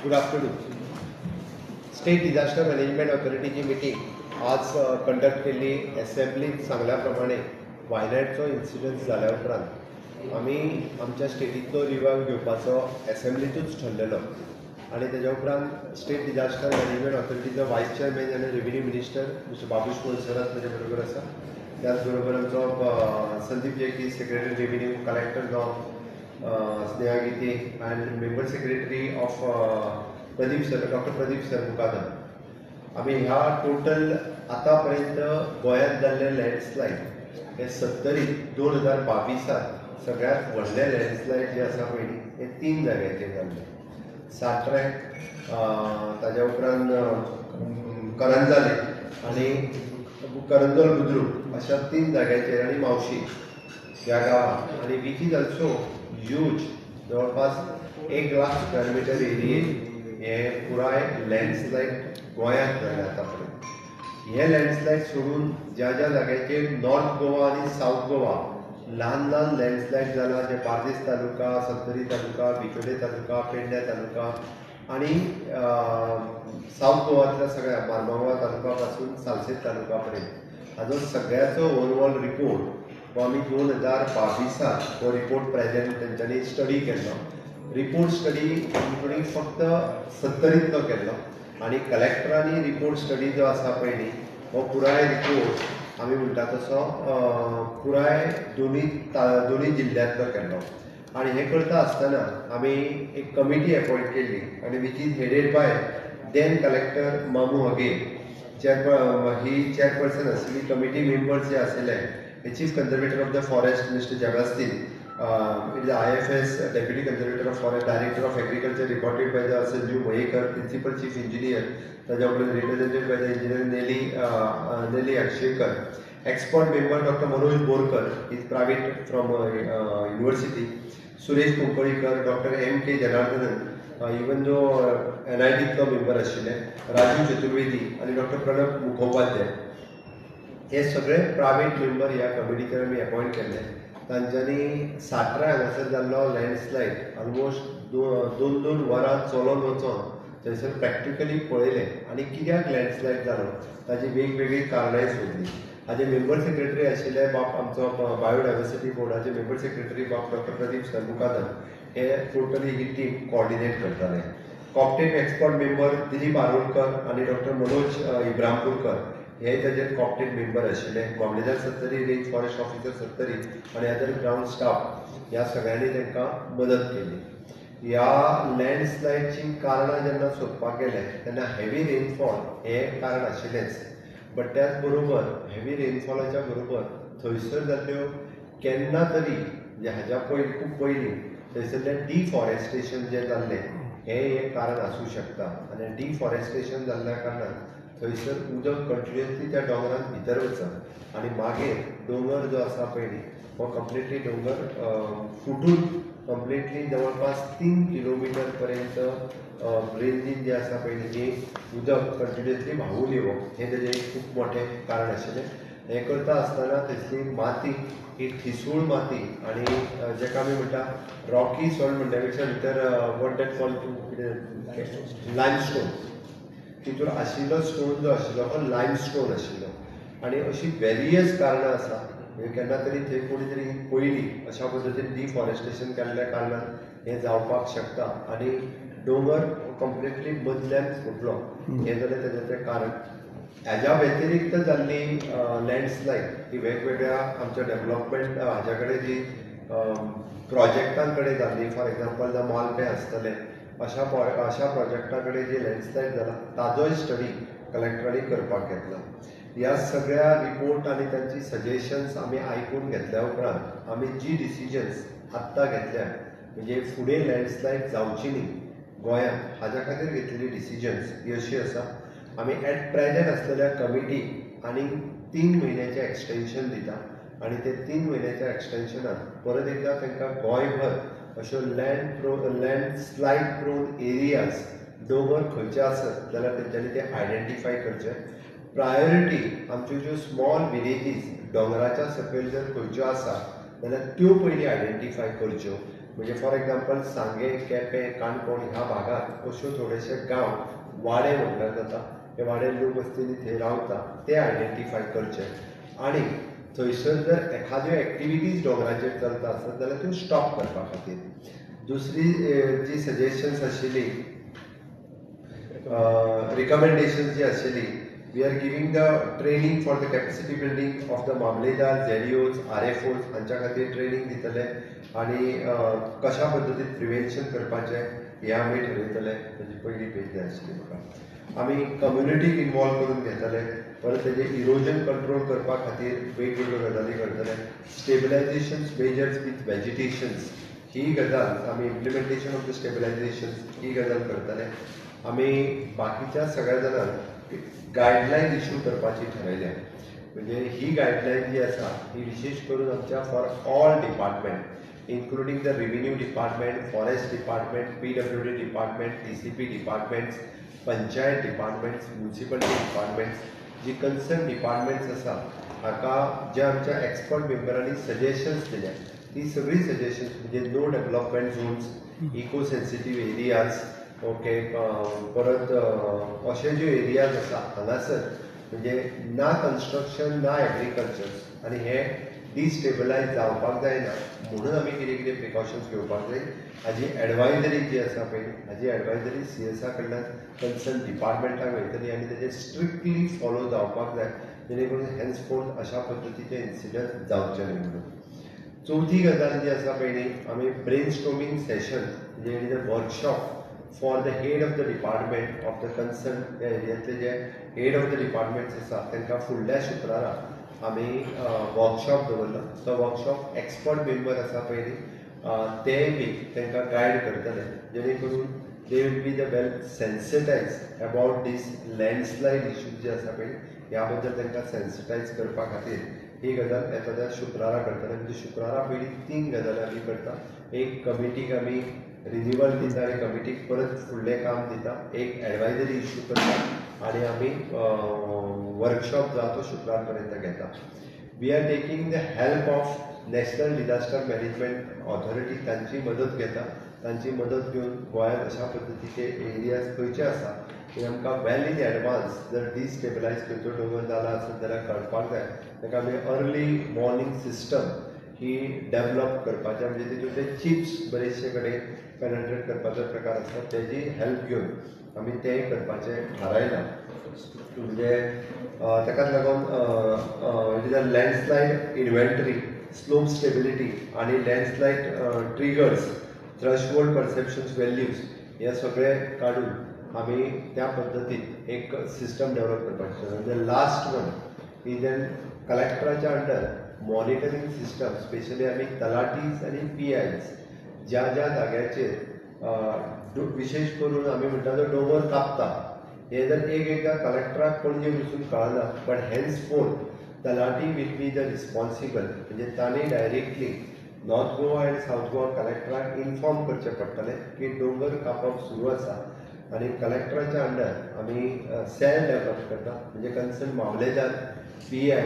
Good afternoon. State disaster management ऑथॉरिटीची meeting आज conduct केली. असेंब्लीत सांगल्याप्रमाणे वायनाडचो इन्सिडंट जाल्या उपरांत आमी आमच्या स्टेटींतलो रिव्ह्यू घेवपाचो असेंब्लीतूच ठरलेलो आनी तेज्या उपरांत स्टेट डिझास्टर मॅनेजमेंट ऑथॉरिटीचो वायस चेअरमॅन आनी रेव्हेन्यू मिनिस्टर मिस्टर बाबूश मोन्सरात म्हजे बरोबर आसा. त्याच बरोबर आमचो संदीप जेकी सेक्रेटरी रेव्हेन्यू, कलेक्टर जावन Sneha Gite and member secretary of Pradeep sir, doctor Pradeep sir Mukadam. आम्ही ह्या टोटल आतापर्यंत गोंयांत जाल्ले लँडस्लायड हे 2022 सगळ्यात व्हडले लँडस्लायड जे आसा पळय हे 3 जाग्याचेर जाल्ले. साट्रॅक, ताज्या उपरांत करंजाले आनी करंजोल बुद्रुक अशा 3 जाग्याचेर आनी मावशी ह्या गांवांत. आनी वीच इज ऑल्सो ह्यूज, जवळपास 1 लाख स्क्वेअर मीटर एरियेत हे पुराय लँडस्लायड गोंयांत जालें आतां पर्यंत. हे लँडस्लायड सोडून ज्या ज्या जाग्याचेर नॉर्थ गोवा आनी सावथ गोवा ल्हान ल्हान लँडस्लायड जाला, जे बार्देस तालुका, सत्तरी तालुका, बिचोले तालुका, पेडण्या तालुका आनी सावथ गोवांतल्या सगळ्या मार्मागोवा तालुका पासून सालसेत तालुका पर्यंत हाजो सगळ्याचो ओवरऑल रिपोर्ट हो आमी 2022 हो रिपोर्ट प्रेजेंट तेंच्यांनी स्टडी केल्लो. रिपोर्ट स्टडी इन्क्लुडींग फक्त सत्तरींतलो केल्लो आनी कलेक्टरांनी रिपोर्ट स्टडी जो आसा पळय हो पुराय रिपोर्ट आमी म्हणटा तसो पुराय दोनी जिल्ल्यांतलो केल्लो. आनी हे करता आसतना आमी एक कमिटी अपॉयंट केल्ली आनी which is headed by then collector मामू हगे. ही चेअरपर्सन आशिल्ली. कमिटी मेंबर्स जे आशिल्ले chief conservator of the forest mister जबास्तीन, it is IFS Deputy Conservator of Forest, Director of Agriculture reported by the Sanjeev Mahekar, Principal Chief Engineer, represented by the Engineer Nelly Akshekar, expert member Dr. Manoj Borkar, he is private from University, Suresh Kumparikar, Dr. M.K. Janardhanan, even though NIT member आशिल्ले, राजीव चतुर्वेदी आणि doctor Pranab Mukhopadhyay हे सगळे private member ह्या कमिटीचेर आमी appoint केल्ले. तांच्यांनी साट्रा हांगासर जाल्लो लँडस्लायड ऑलमोस्ट 2 वरां चलोन वचोन थंयसर प्रॅक्टिकली पळयलें आनी कित्याक लँडस्लायड जालो ताची वेगवेगळी कारणांय सोदली. हाजे मेंबर सेक्रेटरी आशिल्ले बाब आमचो बायोडायवर्सिटी बोर्डाचे मेंबर सेक्रेटरी बाब डॉक्टर प्रदीप सर मुकादम हे टोटली ही टीम कॉर्डिनेट करताले. कॉप्टेन एक्सपर्ट मेंबर दिलीप आरोलकर आनी डॉक्टर मनोज इब्रामपूरकर हे ताजेर कॉप्टेन मेंबर आशिल्ले. मामलेदार सत्तरी, रेंज फॉरेस्ट ऑफिसर सत्तरी आनी अदर ग्राउंड स्टाफ ह्या सगळ्यांनी तांकां मदत केली. ह्या लँडस्लायडची कारणां जेन्ना सोदपाक गेले तेन्ना हेवी रेनफॉल हे कारण आशिल्लेंच. बट त्याच बरोबर हेवी रेनफॉलाच्या बरोबर थंयसर जाल्ल्यो केन्ना तरी म्हणजे हाज्या खूब पयलीं थंयसरलें डिफॉरेस्टेशन जें जाल्लें हें एक कारण आसूं शकता. आनी डिफॉरेस्टेशन जाल्ल्या कारणान थंयसर उदक कंटिन्युअसली त्या दोंगरांत भितर वचप आनी मागीर दोंगर जो आसा पळय हो कंप्लिटली दोंगर फुटून कंप्लिटली जवळपास 3 किलोमीटर पर्यंत रेंजीन जी आसा पळय तेजी उदक कंटिन्युअसली व्हांवून येवप हें तेजें एक खूब मोठें कारण आशिल्लें. हें करता आसतना थंयसली माती ही ठिसूळ माती आनी जेका आमी म्हणटा रॉकी सॉयल म्हणटा पेक्षा भितर वॉट दॅट कॉल लायमस्टोन, तितूर आशिल्लो स्टोन जो आशिल्लो हो लायमस्टोन आशिल्लो. आनी अशी वेरियस कारणां आसा. केन्ना तरी थंय कोणी तरी पयलीं अशा पद्दतीन डिफॉरेस्टेशन केल्ल्या कारणान हें जावपाक शकता आनी दोंगर कंप्लिटली मदल्यान फुटलो हें जालें तेजें कारण. हाज्या व्यतिरिक्त जाल्ली लँडस्लायड ही वेगवेगळ्या आमच्या डेव्हलपमेंट हाज्या कडेन जी प्रोजेक्टां कडेन जाल्ली. फॉर एग्जाम्पल द मालपे आसतले अशा प्रोजेक्टा कडेन जी लँडस्लायड जाला ताजोय स्टडी कलेक्टरांनी करपाक घेतला. ह्या सगळ्या रिपोर्ट आनी तांची सजेशन्स आमी आयकून घेतल्या उपरांत आमी जी डिसिजन्स आत्तां घेतल्या म्हणजे फुडें लँडस्लायड जावची न्ही गोंयांत हाज्या खातीर घेतलेली डिसिजन्स ही अशी आसा. आमी एट प्रेजेंट आसलेल्या कमिटी आनी 3 म्हयन्याचें एक्सटेंशन दिता आनी ते 3 म्हयन्याच्या एक्सटेंशनान परत एकदा तांकां गोंयभर अश्यो लँडस्लायड प्रोन एरियाज दोंगर खंयचे आसत जाल्यार तेंच्यांनी ते आयडेंटिफाय करचे. प्रायोरिटी आमच्यो ज्यो स्मॉल विलेजीस दोंगराच्या सकयल जर खंयच्यो आसा जाल्यार त्यो पयलीं आयडेंटिफाय करच्यो. म्हणजे फॉर एक्झाम्पल सांगे, केपें, काणकोण ह्या भागात अश्यो थोडेशे गांव वाडे म्हटल्यार जाता, हे वाडे लोक आसतली थंय रावता ते आयडेंटिफाय करचे आनी थंयसर जर एखाद्यो एक्टिविटीज दोंगराचेर चलता आसत जाल्यार त्यो स्टॉप करपा खातीर. दुसरी जी सजेशन्स आशिल्ली रिकमेंडेशन्स जी आशिल्ली, we are giving the training for the capacity building of the mamlatdar, ZDOs, RFOs हांच्या खातीर ट्रेनिंग दितले आनी कशा पद्दतीन प्रिवेंशन करपाचें हें आमी ठरयतले. ताजी पयली पेज जाय आशिल्ली म्हाका. आमी कम्युनिटीक इनवॉल्व करून घेतले, परत तेजें इरोजन कंट्रोल करपा खातीर वेगवेगळ्यो गजाली करतले. स्टेबिलायझेशन मेजर्स विथ वेजिटेशन्स ही गजाल आमी इम्प्लिमेंटेशन ऑफ द स्टेबिलायझेशन ही गजाल करतले. आमी बाकीच्या सगळ्या जाणांक गायडलायन इश्यू करपाची थारायल्या. म्हणजे ही गायडलायन जी आसा ही विशेश करून आमच्या for all department including the revenue department, forest department, PWD department, TCP departments, panchayat departments, municipality departments, जी कन्सर्न डिपार्टमेंट्स आसा हाका जे आमच्या एक्सपर्ट मेंबरांनी सजेशन्स दिल्या, ती सगळी सजेशन्स म्हणजे no development zones, eco sensitive areas, okay, परत अशे ज्यो एरियाज आसा हांगासर म्हणजे ना कन्स्ट्रक्शन ना एग्रीकल्चर आनी हे डिस्टेबलायज जावपाक जायना म्हणून आमी कितें कितें प्रिकॉशन्स घेवपाक जाय हाजी एडवायजरी जी आसा पळय हाजी एडवायजरी CSA कडल्यान कन्सर्न डिपार्टमेंटाक वयतली आनी तेजे स्ट्रिक्टली फॉलो जावपाक जाय जेणे करून हेन्सफोर्थ अशा पद्दतीचे इन्सिडंट जावचे न्हय म्हणून. चवथी गजाल जी आसा पळय आमी ब्रेनस्टॉर्मिंग सेशन म्हणजे workshop for the head of the department of the concern त्या एरियांतले जे हेड ऑफ द डिपार्टमेंट्स आसा तांकां फुडल्या शुक्रारा आमी वर्कशॉप दवरला. तो वर्कशॉप एक्सपर्ट मेंबर आसा पळय ते बी तांकां गायड करतले जेणे करून they will be the well sensitise about these landslide issues जे आसा पळय ह्या बद्दल तांकां सेन्सिटायज करपा खातीर ही गजाल येता शुक्रारा करतले. म्हणजे शुक्रारा पयलीं 3 गजाली आमी करता. एक कमिटीक आमी रिन्युअल दिता आनी कमिटीक परत फुडलें काम दिता, एक एडवायजरी इश्यू करता आनी आमी वर्कशॉप जो तो शुक्रार पर्यंत घेता. We are taking the help of national disaster management authority, तांची मदत घेता. तांची मदत घेवन गोंयांत अशा पद्दतीचे एरियाज खंयचे आसा ते आमकां वेल इन एडवान्स जर डिस्टेबलायज खंयचो डोंगर जाला आसत जाल्यार कळपाक जाय. ताका आमी अर्ली वॉर्निंग सिस्टम ही डेव्हलप करपाचें म्हणजे तितून ते चिप्स बरेचशे कडेन पेनेट्रेट करपाचो प्रकार आसा तेजी हेल्प घेवन आमी तें करपाचें थारायलां. म्हणजे ताकाच लागून it is a landslide inventory, slope stability आनी landslide triggers, threshold perceptions values हे सगळे काडून आमी त्या पद्दतीन एक सिस्टम डेव्हलप करपाचें. म्हणजे लास्ट वन इज एन कलेक्टराच्या अंडर मॉनिटरींग सिस्टम, स्पेशली आमी तलाटीज आनी PIs ज्या ज्या जाग्याचेर विशेष करून आमी म्हणटा तो डोंगर कापता हे जर एकदां कलेक्टराक पणजे वचून कळना but henceforth talathi will be the responsible म्हणजे तांणी डायरेक्टली नॉर्थ गोवा आनी सावथ गोवा कलेक्टराक इन्फॉर्म करचें पडटलें की डोंगर कापप सुरू आसा. आनी कलेक्टराच्या अंडर आमी सेल डेव्हलप करता म्हणजे concern mamlatdar, PI,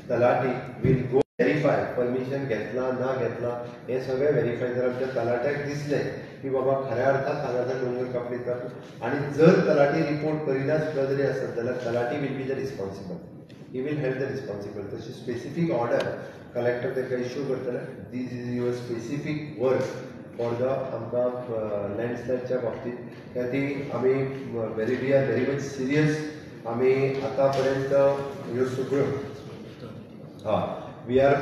talathi will go verify permission घेतला ना घेतला हे सगळें व्हेरीफाय जर आमच्या तलाट्याक दिसलें की बाबा खऱ्या अर्थान हांगासर डोंगर कापणी जाता आनी जर तलाटी रिपोर्ट करिना सुद्दां जरी आसत जाल्यार तलाटी will be the responsible, he will help the responsible. तशी स्पेसिफीक ऑर्डर कलेक्टर ताका इश्यू करतले. This is your specific work for the आमकां लँडस्लायडच्या बाबतींत ती आमी we are very much serious. आमी आतां पर्यंत ह्यो सगळ्यो we are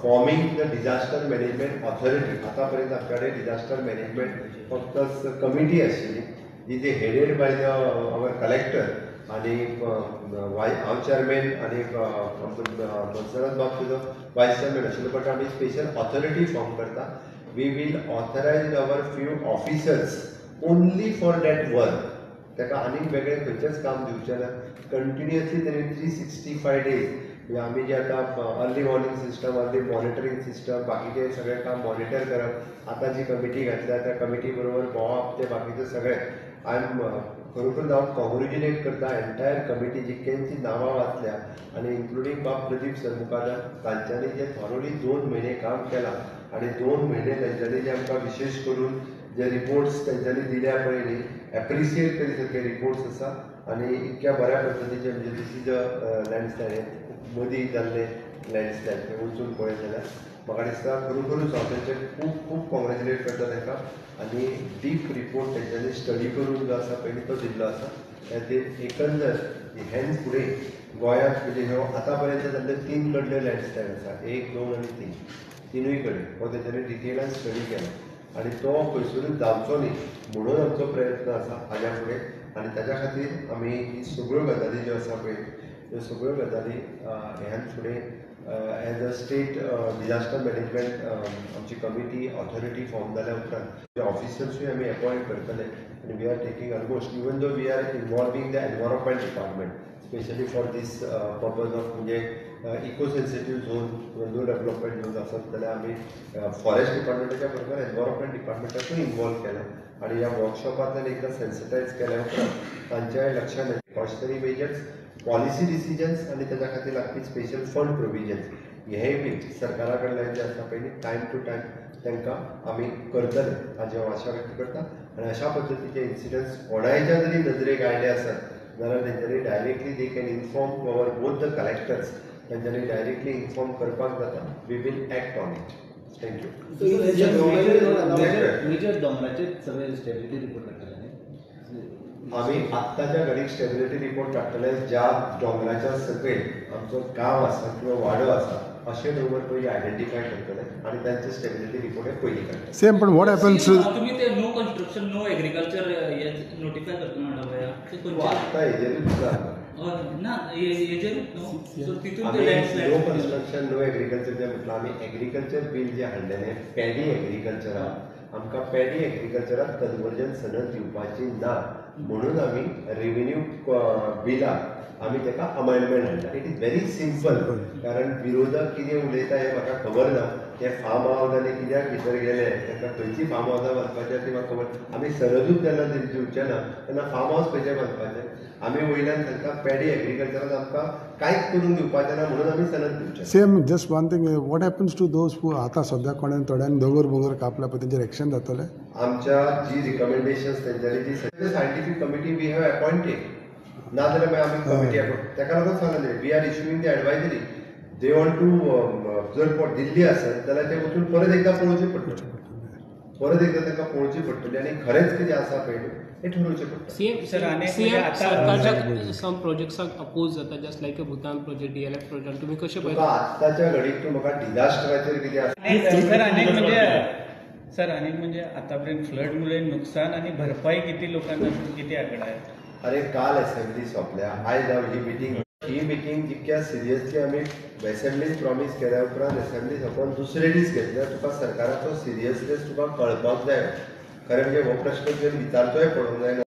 forming the disaster management authority. आतापर्यंत आमच्याकडे डिजास्टर मॅनेजमेंट फक्त कमिटी आशिल्ली जी ती headed by the our collector आनी हांव चेअरमॅन आनी मनसरत बाब तुजो वायस चेअरमॅन आशिल्लो. बट आमी स्पेशल ऑथॉरिटी फॉर्म करता. We will authorise our few officers only for that work. ताका आनीक वेगळें खंयचेंच काम दिवचें ना. कंटिन्युअसली तेणी 365 days आमी जे आतां early warning system, early monitoring system, बाकीचे सगळें काम मॉनिटर करप. आतां जी कमिटी घातल्या त्या कमिटी बरोबर भोंवप ते बाकीचे सगळें आय एम खरोखर हांव कॉंग्रेच्युलेट करता एंटायर कमिटी जितक्यांची नांवां वाचल्या आनी इन्क्लुडींग बाब प्रदीप सर मुखार तांच्यांनी जे थॉरोली 2 म्हयने काम केलां आनी 2 म्हयने तांच्यांनी जे आमकां विशेश करून जे रिपोर्ट्स तांच्यांनी दिल्या पळय न्ही एप्रिशिएट करी सारके रिपोर्ट्स आसा आनी इतक्या बऱ्या पद्दतीचे म्हणजे दीस इज अ लँडस्लायड मदीं जाल्ले लँडस्लायड ते वचून पळयत जाल्यार म्हाका दिसता खरोखरूच हांव तेंचे खूब खूब कॉंग्रेच्युलेट करता तांकां आनी डीप रिपोर्ट तेंच्यांनी स्टडी करून जो आसा पळय तो दिल्लो आसा खातीर एकंदर हेंच फुडें गोंयांत म्हणजे ह्यो आतां पर्यंत जाल्ले 3 कडले लँडस्लायड आसा 1, 2 आनी 3 तिनूय कडेन हो तेंच्यांनी डिटेलान स्टडी केला आनी तो खंयसरूच जावचो न्ही म्हणून आमचो प्रयत्न आसा हाज्या फुडें आनी ताच्या खातीर आमी ही सगळ्यो गजाली ज्यो आसा पळय ह्यो सगळ्यो गजाली ह्यान फुडें as a state disaster management आमची कमिटी ऑथॉरिटी फॉर्म जाल्या उपरांत ऑफिसर्सूय आमी अपॉयंट करतले आनी we are taking almost even though we are involving the environment department specially for these purpose of म्हणजे eco sensitive zone no development zone आसत जाल्यार आमी फॉरेस्ट डिपार्टमेंटाच्या बरोबर एनवायरमेंट डिपार्टमेंटाकूय इनवॉल्व केला आनी ह्या वर्कशॉपांतल्यान एकदां सेन्सिटायज केल्या उपरांत तांच्या लक्षांत कॉशनरी मेजर्स पॉलिसी डिसिजन्स आनी ताच्या खातीर लागपी स्पेशल फंड प्रोविजन्स हेंय बी सरकारा कडल्यान जे आसा पळय टायम टू टायम तांकां आमी करतले हाची हांव आशा व्यक्त करता आनी अशा पद्दतीचे इन्सिडंट्स कोणायच्या जरी नजरेक आयले आसत जाल्यार तेंच्यांनी directly they can inform our both the collectors तेंच्यांनी डायरेक्टली इन्फॉर्म करपाक जाता we will act on it thank you major दोंगराचे सगळे स्टेबिलिटी रिपोर्ट काडटले आमी आत्ताच्या घडीक स्टेबिलिटी रिपोर्ट काडटले ज्या दोंगराच्या सकयल आमचो गांव आसा किंवा वाडो आसा अशे दोंगर पयलीं आयडेंटिफाय करतले आनी तांचे स्टेबिलिटी रिपोर्ट हे पयलीं काडटले सेम पण व्हॉट हॅपन्स तुम्ही ते no construction no agriculture notify करता म्हणटा पळय ते खंयचे आत्ता हेजेरूच जाता ना हेजेरूच न्हू सो तितून ते no landslide construction no agriculture जे म्हटलं आमी एग्रीकल्चर बील जे हाडलेले पॅडी एग्रीकल्चराक आमकां पॅडी एग्रीकल्चराक कन्वर्जन सनद दिवपाची ना म्हणून आमी रेव्हेन्यू बिलाक आमी ताका अमेंडमेंट हाडला इट इज व्हेरी सिंपल कारण विरोधक कितें उलयता हें म्हाका खबर ना ते फार्म हावज आनी कित्याक भितर गेले ताका खंयची फार्म हावजां बांदपाचें ती म्हाका खबर आमी सरदूच तेन्ना दिवचें ना तेन्ना फार्म हावज खंयचें बांदपाचें आमी वयल्यान तांकां पॅडी एग्रीकल्चराक आमकां कांयच करून दिवपाचें ना म्हणून आमी सनद दिवचें same just one thing what happens to those who आतां सद्या कोणान थोड्यान दोंगर कापल्या पळय तेंचेर एक्शन जातलें आमच्या जी रिकमेंडेशन्स तेंच्यांनी जी scientific committee we have appointed ना जाल्यार मागीर आमी कमिटी अपॉयंट ताका लागून सांगलें we are issuing the advisory they want to जर दिल्ली आसत जाल्यार ते वचून परत एकदां पळोवचें पडटलें परत एकदां तांकां पळोवची पडटली आनी खरेंच कितें आसा पळय हें ठरोवचें पडटलें सीएम सरकारच्या सम प्रोजेक्ट्साक अपोज जाता जस्ट लायक अ भूतान प्रोजेक्ट डीएलएफ प्रोजेक्ट तुमी कशें तुका आत्ताच्या घडीक तूं म्हाका डिजास्टराचेर कितें आसा सर अनेक म्हणजे आतापर्यंत फ्लड मुळे नुकसान आणि भरपाई किती लोकांना किती आकडा आहे अरे काल असेंब्ली सोंपल्या आयज हांव ही मिटींग जितक्या सिरियसली आमी असेंब्लीन प्रॉमीस केल्या उपरांत असेंब्ली सोंपोवन दुसरे दीस घेतल्यार तुका सरकाराचो सिरियसनेस तुका कळपाक जाय खरें म्हणजे हो प्रश्न तुवें विचारचोय पडूंक जायना